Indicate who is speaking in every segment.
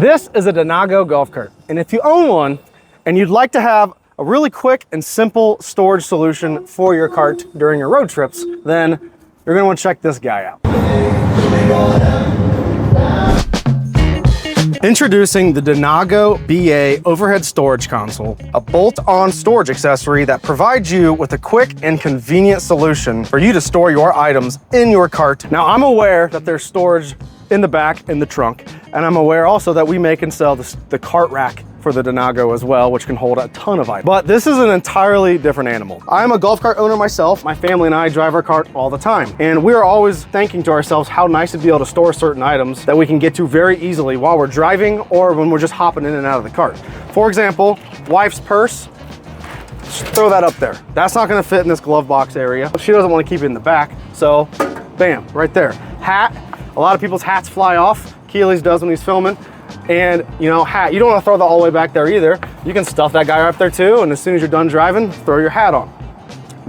Speaker 1: This is a Denago golf cart, and if you own one and you'd like to have a really quick and simple storage solution for your cart during your road trips, then you're going to want to check this guy out. Introducing the Denago BA overhead storage console, a bolt-on storage accessory that provides you with a quick and convenient solution for you to store your items in your cart. Now, I'm aware that there's storage in the back, in the trunk, and I'm aware also that we make and sell the cart rack for the Denago as well, which can hold a ton of items. But this is an entirely different animal. I'm a golf cart owner myself. My family and I drive our cart all the time. And we're always thinking to ourselves how nice it'd be able to store certain items that we can get to very easily while we're driving or when we're just hopping in and out of the cart. For example, wife's purse, just throw that up there. That's not gonna fit in this glove box area. She doesn't wanna keep it in the back, so bam, right there. Hat, a lot of people's hats fly off. Keely's does when he's filming. And hat, you don't want to throw that all the way back there either. You can stuff that guy up there too, and as soon as you're done driving, throw your hat on.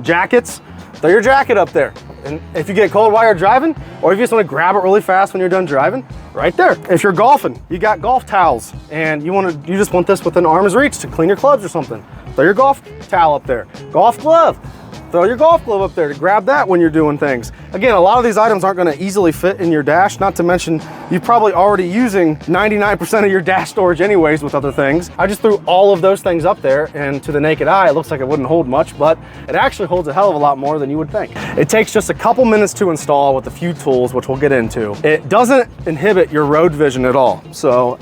Speaker 1: Jackets, throw your jacket up there. And if you get cold while you're driving, or if you just want to grab it really fast when you're done driving, right there. If you're golfing, you got golf towels, and you just want this within arm's reach to clean your clubs or something, throw your golf towel up there. Golf glove, throw your golf glove up there to grab that when you're doing things. Again, a lot of these items aren't gonna easily fit in your dash, not to mention you're probably already using 99% of your dash storage anyways with other things. I just threw all of those things up there, and to the naked eye, it looks like it wouldn't hold much, but it actually holds a hell of a lot more than you would think. It takes just a couple minutes to install with a few tools, which we'll get into. It doesn't inhibit your road vision at all. So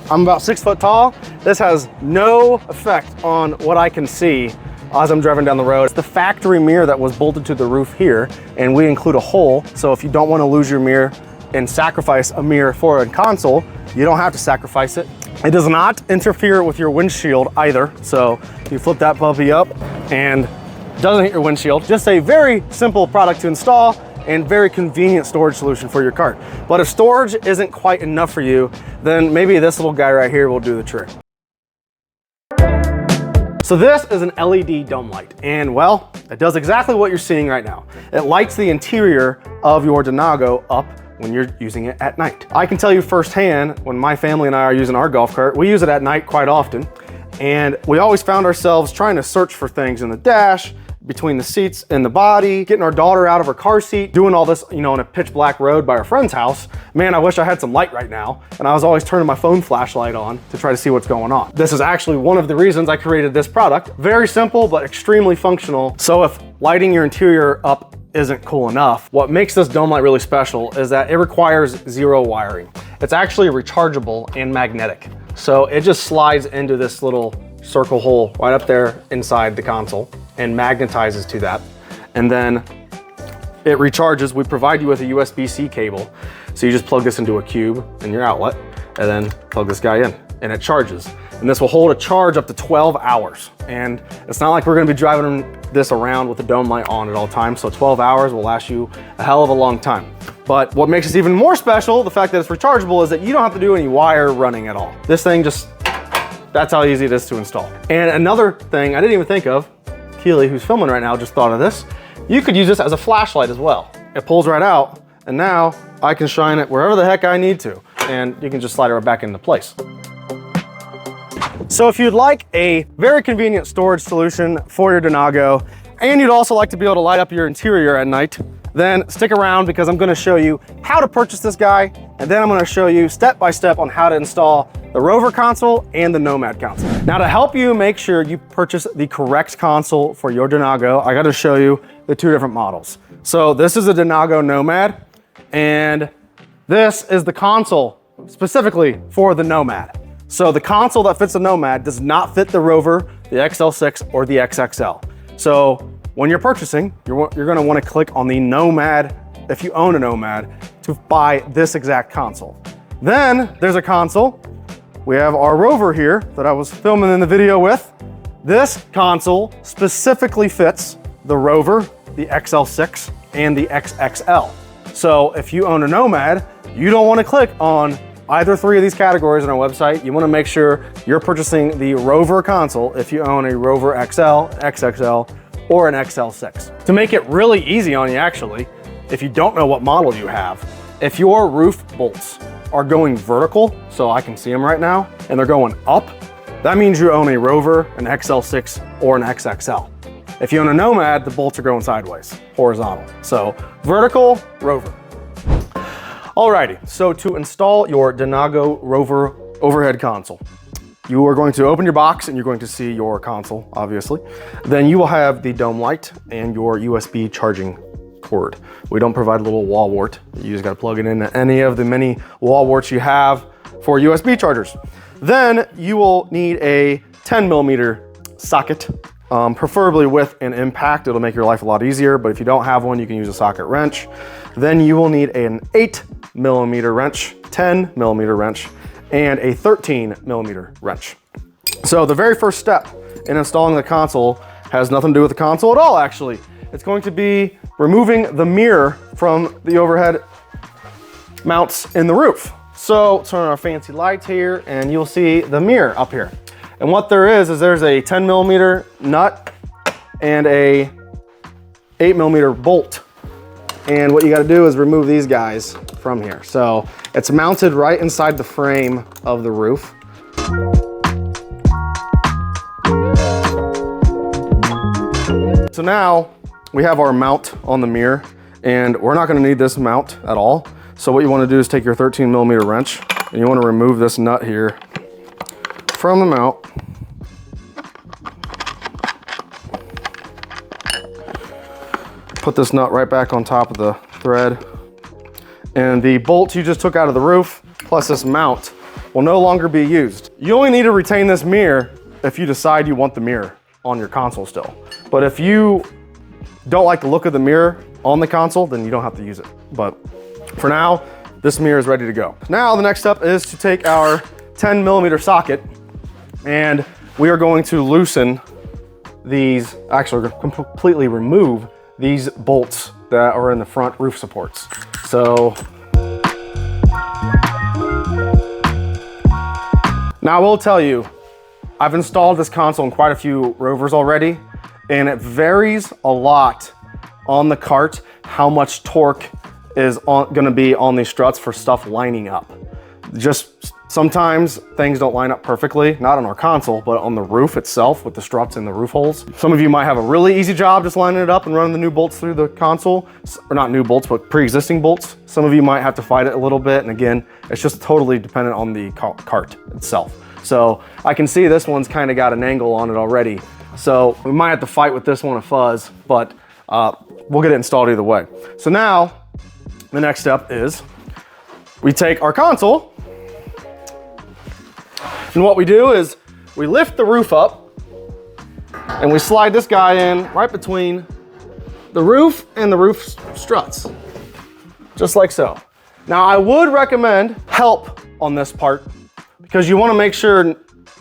Speaker 1: I'm about 6 foot tall. This has no effect on what I can see as I'm driving down the road. It's the factory mirror that was bolted to the roof here, and we include a hole, so if you don't want to lose your mirror and sacrifice a mirror for a console, you don't have to sacrifice it. It does not interfere with your windshield either, so you flip that puppy up and it doesn't hit your windshield. Just a very simple product to install and very convenient storage solution for your cart. But if storage isn't quite enough for you, then maybe this little guy right here will do the trick. So this is an LED dome light, and well, it does exactly what you're seeing right now. It lights the interior of your Denago up when you're using it at night. I can tell you firsthand, when my family and I are using our golf cart, we use it at night quite often, and we always found ourselves trying to search for things in the dash, between the seats and the body, getting our daughter out of her car seat, doing all this, on a pitch black road by our friend's house. Man, I wish I had some light right now. And I was always turning my phone flashlight on to try to see what's going on. This is actually one of the reasons I created this product. Very simple, but extremely functional. So if lighting your interior up isn't cool enough, what makes this dome light really special is that it requires zero wiring. It's actually rechargeable and magnetic. So it just slides into this little circle hole right up there inside the console and magnetizes to that. And then it recharges. We provide you with a USB-C cable. So you just plug this into a cube in your outlet and then plug this guy in and it charges. And this will hold a charge up to 12 hours. And it's not like we're gonna be driving this around with the dome light on at all times. So 12 hours will last you a hell of a long time. But what makes this even more special, the fact that it's rechargeable, is that you don't have to do any wire running at all. This thing just, that's how easy it is to install. And another thing I didn't even think of, Keely, who's filming right now, just thought of this. You could use this as a flashlight as well. It pulls right out, and now I can shine it wherever the heck I need to, and you can just slide it right back into place. So if you'd like a very convenient storage solution for your Denago, and you'd also like to be able to light up your interior at night, then stick around because I'm gonna show you how to purchase this guy, and then I'm gonna show you step by step on how to install the Rover console and the Nomad console. Now, to help you make sure you purchase the correct console for your Denago, I gotta show you the two different models. So this is a Denago Nomad, and this is the console specifically for the Nomad. So the console that fits the Nomad does not fit the Rover, the XL6, or the XXL. So when you're purchasing, you're gonna wanna click on the Nomad, if you own a Nomad, to buy this exact console. Then there's a console. We have our Rover here that I was filming in the video with. This console specifically fits the Rover, the XL6, and the XXL. So if you own a Nomad, you don't wanna click on either three of these categories on our website. You wanna make sure you're purchasing the Rover console if you own a Rover XL, XXL, or an XL6. To make it really easy on you actually, if you don't know what model you have, if your roof bolts are going vertical, so I can see them right now, and they're going up, that means you own a Rover, an XL6, or an XXL. If you own a Nomad, the bolts are going sideways, horizontal. So vertical, Rover. Alrighty, so to install your Denago Rover overhead console, you are going to open your box and you're going to see your console, obviously. Then you will have the dome light and your USB charging cord. We don't provide a little wall wart. You just gotta plug it into any of the many wall warts you have for USB chargers. Then you will need a 10mm socket, preferably with an impact. It'll make your life a lot easier, but if you don't have one, you can use a socket wrench. Then you will need an 8mm wrench, 10mm wrench, and a 13mm wrench. So the very first step in installing the console has nothing to do with the console at all, actually. It's going to be removing the mirror from the overhead mounts in the roof. So turn on our fancy lights here and you'll see the mirror up here. And what there is there's a 10mm nut and a 8mm bolt. And what you gotta do is remove these guys from here. So it's mounted right inside the frame of the roof. So now we have our mount on the mirror, and we're not gonna need this mount at all. So what you wanna do is take your 13mm wrench and you wanna remove this nut here from the mount. Put this nut right back on top of the thread. And the bolt you just took out of the roof, plus this mount, will no longer be used. You only need to retain this mirror if you decide you want the mirror on your console still. But if you don't like the look of the mirror on the console, then you don't have to use it. But for now, this mirror is ready to go. Now the next step is to take our 10mm socket, and we are going to loosen these, actually completely remove these bolts that are in the front roof supports. So now I will tell you, I've installed this console in quite a few Rovers already, and it varies a lot on the cart how much torque is gonna be on these struts for stuff lining up. Just sometimes things don't line up perfectly, not on our console, but on the roof itself with the struts and the roof holes. Some of you might have a really easy job just lining it up and running the new bolts through the console, or not new bolts, but pre-existing bolts. Some of you might have to fight it a little bit, and again, it's just totally dependent on the cart itself. So I can see this one's kind of got an angle on it already. So we might have to fight with this one a fuzz, but we'll get it installed either way. So now the next step is we take our console, and what we do is we lift the roof up and we slide this guy in right between the roof and the roof struts, just like so. Now I would recommend help on this part because you want to make sure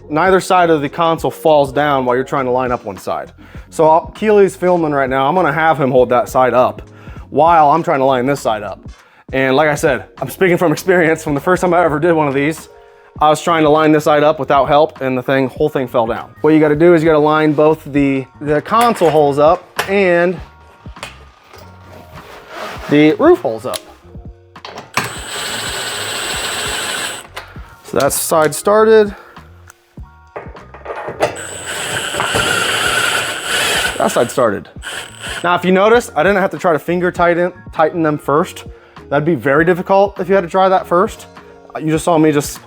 Speaker 1: neither side of the console falls down while you're trying to line up one side. So Keely's filming right now. I'm gonna have him hold that side up while I'm trying to line this side up. And like I said, I'm speaking from experience. From the first time I ever did one of these, I was trying to line this side up without help, and the whole thing fell down. What you gotta do is you gotta line both the console holes up and the roof holes up. So that's side started. That side started. Now, if you notice, I didn't have to try to finger tighten them first. That'd be very difficult if you had to try that first. You just saw me just,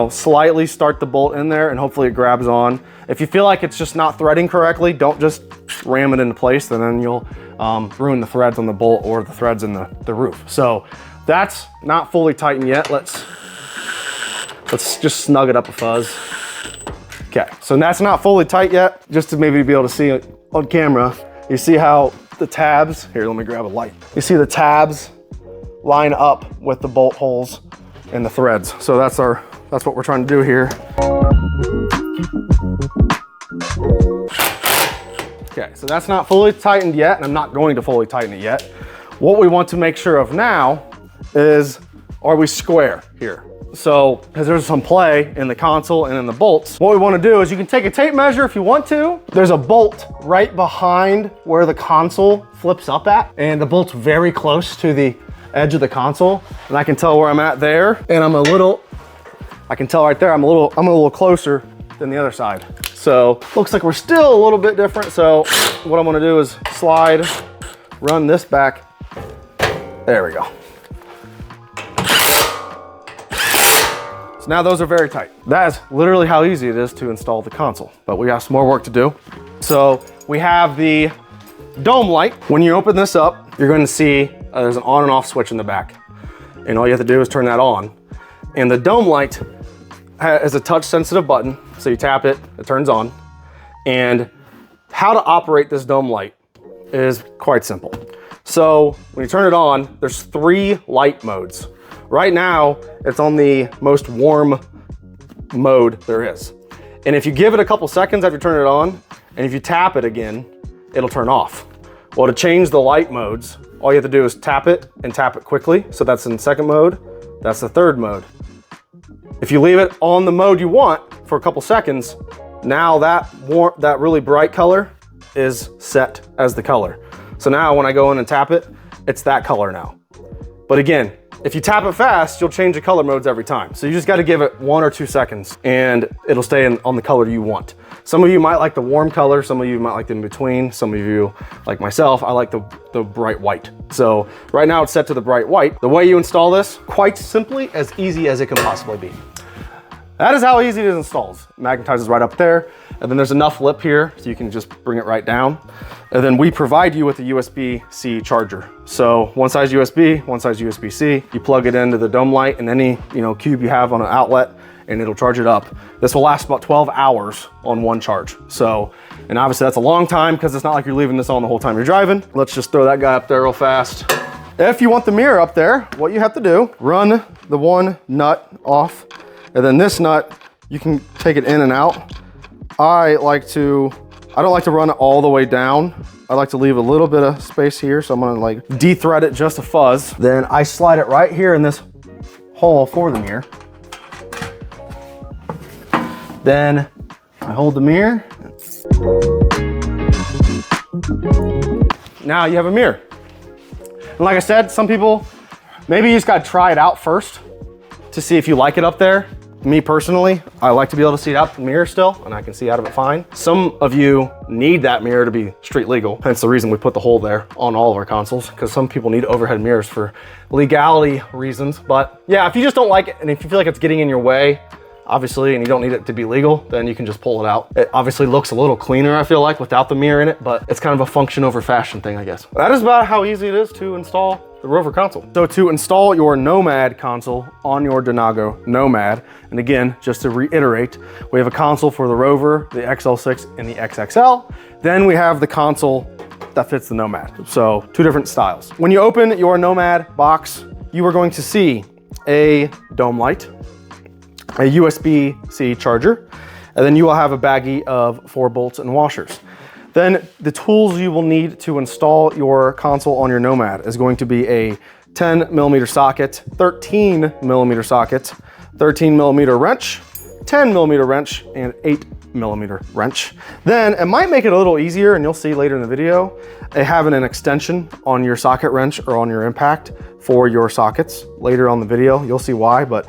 Speaker 1: slightly start the bolt in there and hopefully it grabs on. If you feel like it's just not threading correctly, don't just ram it into place, and then you'll ruin the threads on the bolt or the threads in the roof. So that's not fully tightened yet. Let's just snug it up a fuzz. Okay, so that's not fully tight yet. Just to maybe be able to see it on camera, you see how the tabs, here, let me grab a light. You see the tabs line up with the bolt holes and the threads. So that's what we're trying to do here. Okay, so that's not fully tightened yet, and I'm not going to fully tighten it yet. What we want to make sure of now is, are we square here? So, because there's some play in the console and in the bolts, what we want to do is you can take a tape measure if you want to. There's a bolt right behind where the console flips up at, and the bolt's very close to the edge of the console, and I can tell where I'm at there. And I can tell right there, I'm a little closer than the other side. So looks like we're still a little bit different. So what I'm gonna do is slide, run this back. There we go. So now those are very tight. That is literally how easy it is to install the console, but we got some more work to do. So we have the dome light. When you open this up, you're going to see there's an on and off switch in the back. And all you have to do is turn that on. And the dome light is a touch sensitive button. So you tap it, it turns on. And how to operate this dome light is quite simple. So when you turn it on, there's 3 light modes. Right now, it's on the most warm mode there is. And if you give it a couple seconds after you turn it on, and if you tap it again, it'll turn off. Well, to change the light modes, all you have to do is tap it and tap it quickly. So that's in second mode, that's the third mode. If you leave it on the mode you want for a couple seconds, now that really bright color is set as the color. So now when I go in and tap it, it's that color now. But again, if you tap it fast, you'll change the color modes every time. So you just gotta give it 1 or 2 seconds and it'll stay on the color you want. Some of you might like the warm color, some of you might like the in-between, some of you, like myself, I like the bright white. So right now it's set to the bright white. The way you install this, quite simply, as easy as it can possibly be. That is how easy it is installed. Magnetizes right up there, and then there's enough lip here so you can just bring it right down. And then we provide you with a USB-C charger. So one side's USB, one side's USB-C. You plug it into the dome light and any cube you have on an outlet, and it'll charge it up. This will last about 12 hours on one charge. So, and obviously that's a long time because it's not like you're leaving this on the whole time you're driving. Let's just throw that guy up there real fast. If you want the mirror up there, what you have to do, run the one nut off, and then this nut, you can take it in and out. I don't like to run it all the way down. I like to leave a little bit of space here, so I'm gonna like de-thread it just a fuzz. Then I slide it right here in this hole for the mirror. Then I hold the mirror. Now you have a mirror. And like I said, some people, maybe you just gotta try it out first to see if you like it up there. Me personally, I like to be able to see out the mirror still, and I can see out of it fine. Some of you need that mirror to be street legal. Hence the reason we put the hole there on all of our consoles, because some people need overhead mirrors for legality reasons. But yeah, if you just don't like it, and if you feel like it's getting in your way, obviously, and you don't need it to be legal, then you can just pull it out. It obviously looks a little cleaner, I feel like, without the mirror in it, but it's kind of a function over fashion thing, I guess. That is about how easy it is to install the Rover console. So to install your Nomad console on your Denago Nomad, and again, just to reiterate, we have a console for the Rover, the XL6, and the XXL. Then we have the console that fits the Nomad. So 2 different styles. When you open your Nomad box, you are going to see a dome light, a USB-C charger, and then you will have a baggie of 4 bolts and washers. Then the tools you will need to install your console on your Nomad is going to be a 10mm socket, 13mm socket, 13mm wrench, 10mm wrench, and 8mm wrench. Then it might make it a little easier, and you'll see later in the video, having an extension on your socket wrench or on your impact for your sockets. Later on the video, you'll see why, but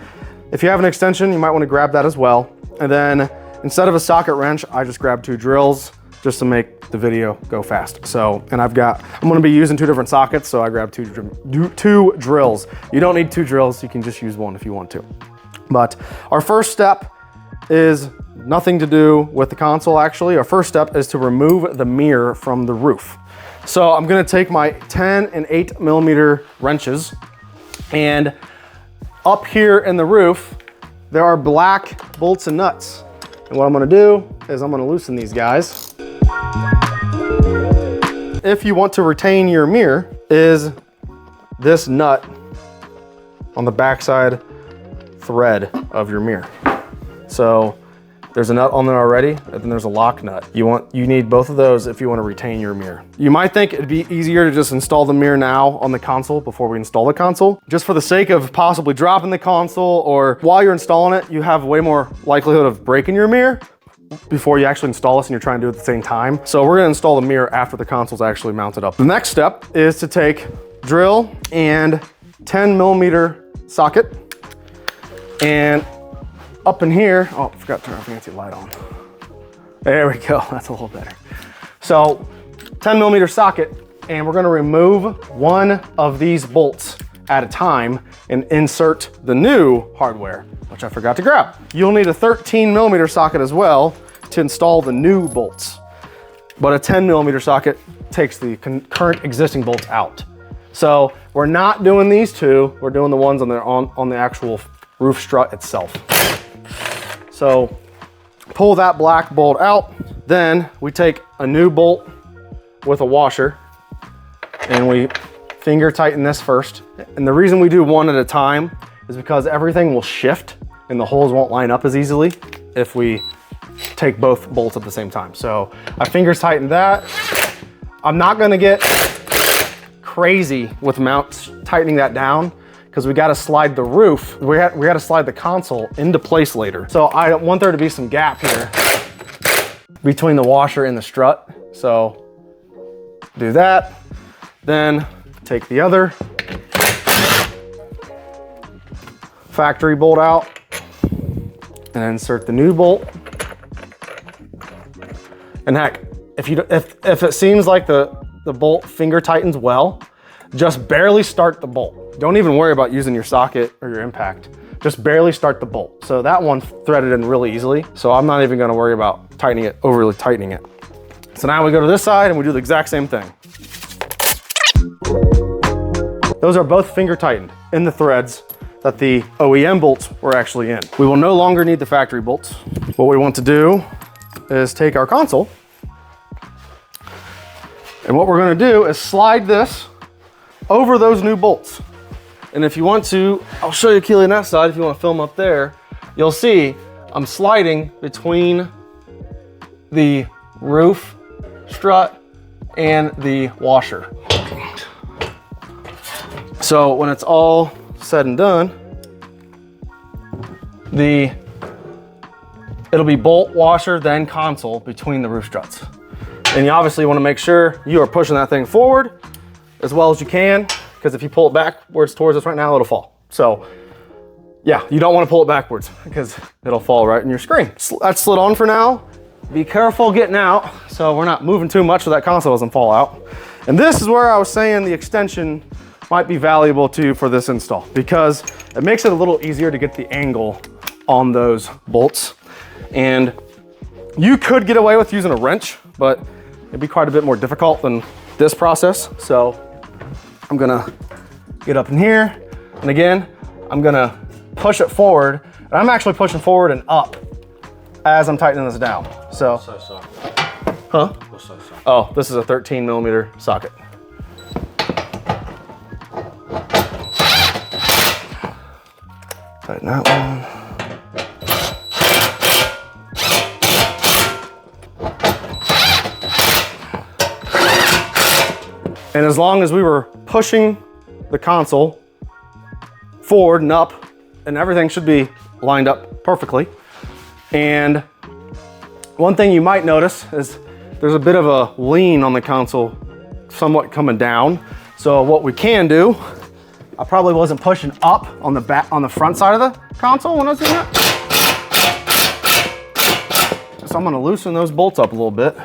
Speaker 1: if you have an extension, you might want to grab that as well. And then instead of a socket wrench, I just grabbed 2 drills just to make the video go fast. So, and I'm gonna be using 2 different sockets, so I grabbed 2 drills. You don't need 2 drills, you can just use 1 if you want to. But our first step is nothing to do with the console, actually. Our first step is to remove the mirror from the roof. So I'm gonna take my 10 and 8mm wrenches, and up here in the roof, there are black bolts and nuts. And what I'm gonna do is I'm gonna loosen these guys. If you want to retain your mirror, is this nut on the backside thread of your mirror. So there's a nut on there already, and then there's a lock nut. You need both of those if you want to retain your mirror. You might think it'd be easier to just install the mirror now on the console before we install the console. Just for the sake of possibly dropping the console, or while you're installing it, you have way more likelihood of breaking your mirror before you actually install this and you're trying to do it at the same time. So we're gonna install the mirror after the console's actually mounted up. The next step is to take drill and 10mm socket. And up in here, oh, I forgot to turn our fancy light on. There we go, that's a little better. So 10mm socket, and we're gonna remove one of these bolts at a time and insert the new hardware, which I forgot to grab. You'll need a 13mm socket as well to install the new bolts. But a 10mm socket takes the current existing bolts out. So we're not doing these two, we're doing the ones on the actual roof strut itself. So pull that black bolt out, then we take a new bolt with a washer and we finger tighten this first. And the reason we do one at a time is because everything will shift and the holes won't line up as easily if we take both bolts at the same time. So I fingers tightened that. I'm not gonna get crazy with tightening that down because we gotta slide the roof, we gotta slide the console into place later. So I want there to be some gap here between the washer and the strut. So do that, then take the other factory bolt out and insert the new bolt. And heck, if it seems like the bolt finger tightens well, just barely start the bolt. Don't even worry about using your socket or your impact. Just barely start the bolt. So that one threaded in really easily. So I'm not even gonna worry about overly tightening it. So now we go to this side and we do the exact same thing. Those are both finger tightened in the threads that the OEM bolts were actually in. We will no longer need the factory bolts. What we want to do is take our console, and what we're gonna do is slide this over those new bolts. And if you want to, I'll show you Keely on that side, if you want to film up there, you'll see I'm sliding between the roof strut and the washer. So when it's all said and done, it'll be bolt, washer, then console between the roof struts. And you obviously want to make sure you are pushing that thing forward as well as you can, because if you pull it backwards towards us right now, it'll fall. So yeah, you don't want to pull it backwards because it'll fall right in your screen. That's slid on for now. Be careful getting out so we're not moving too much so that console doesn't fall out. And this is where I was saying the extension might be valuable too for this install, because it makes it a little easier to get the angle on those bolts. And you could get away with using a wrench, but it'd be quite a bit more difficult than this process. So I'm gonna get up in here, and again, I'm gonna push it forward, and I'm actually pushing forward and up as I'm tightening this down. So, huh? Oh, this is a 13mm socket. Tighten that one. And as long as we were pushing the console forward and up, and everything should be lined up perfectly. And one thing you might notice is there's a bit of a lean on the console, somewhat coming down. So what we can do, I probably wasn't pushing up on the front side of the console when I was doing that. So I'm gonna loosen those bolts up a little bit.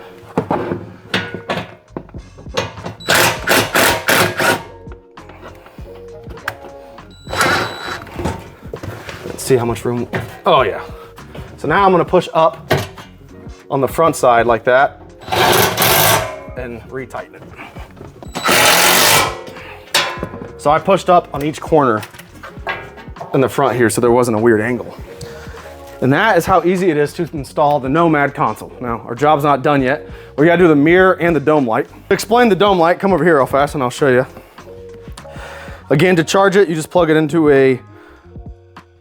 Speaker 1: Let's see how much room, oh yeah. So now I'm gonna push up on the front side like that and retighten it. So I pushed up on each corner in the front here so there wasn't a weird angle. And that is how easy it is to install the Nomad console. Now, our job's not done yet. We gotta do the mirror and the dome light. To explain the dome light, come over here real fast and I'll show you. Again, to charge it, you just plug it into a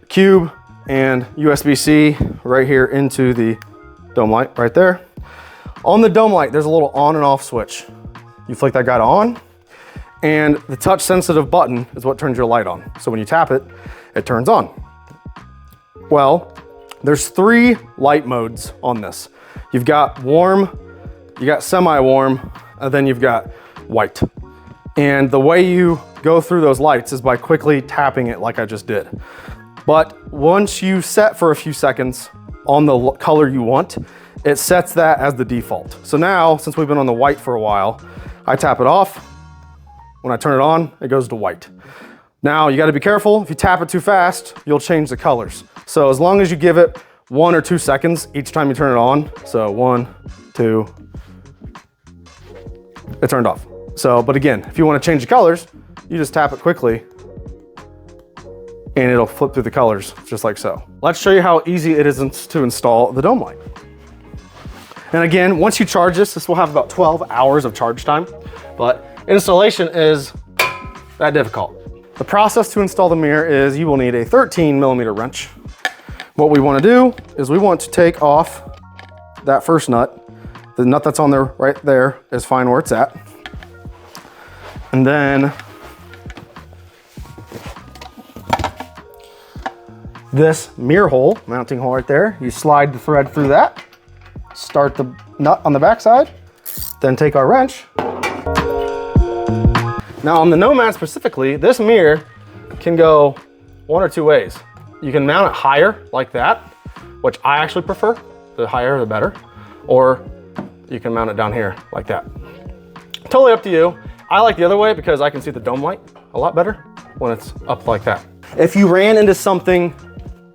Speaker 1: cube and USB-C right here into the dome light right there. On the dome light, there's a little on and off switch. You flick that guy to on, and the touch sensitive button is what turns your light on. So when you tap it, it turns on. Well, there's 3 light modes on this. You've got warm, you got semi-warm, and then you've got white. And the way you go through those lights is by quickly tapping it like I just did. But once you set for a few seconds on the color you want, it sets that as the default. So now, since we've been on the white for a while, I tap it off. When I turn it on, it goes to white. Now, you gotta be careful. If you tap it too fast, you'll change the colors. So as long as you give it 1 or 2 seconds each time you turn it on, so 1, 2, it turned off. So, but again, if you wanna change the colors, you just tap it quickly and it'll flip through the colors just like so. Let's show you how easy it is to install the dome light. And again, once you charge this will have about 12 hours of charge time, but installation is that difficult. The process to install the mirror is you will need a 13mm wrench. What we want to do is we want to take off that first nut. The nut that's on there right there is fine where it's at. And then this mirror hole, mounting hole right there, you slide the thread through that, start the nut on the back side, then take our wrench. Now on the Nomad specifically, this mirror can go 1 or 2 ways. You can mount it higher like that, which I actually prefer. The higher, the better. Or you can mount it down here like that. Totally up to you. I like the other way because I can see the dome light a lot better when it's up like that. If you ran into something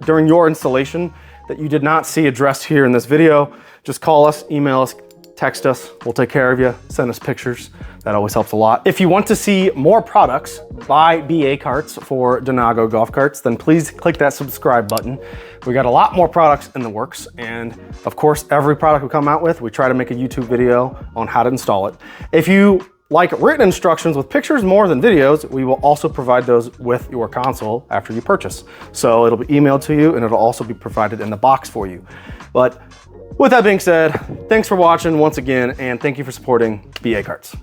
Speaker 1: during your installation that you did not see addressed here in this video, just call us, email us, text us. We'll take care of you. Send us pictures. That always helps a lot. If you want to see more products by BA Carts for Denago golf carts, then please click that subscribe button. We got a lot more products in the works. And of course, every product we come out with, we try to make a YouTube video on how to install it. If you like written instructions with pictures more than videos, we will also provide those with your console after you purchase. So it'll be emailed to you and it'll also be provided in the box for you. But with that being said, thanks for watching once again, and thank you for supporting BA Carts.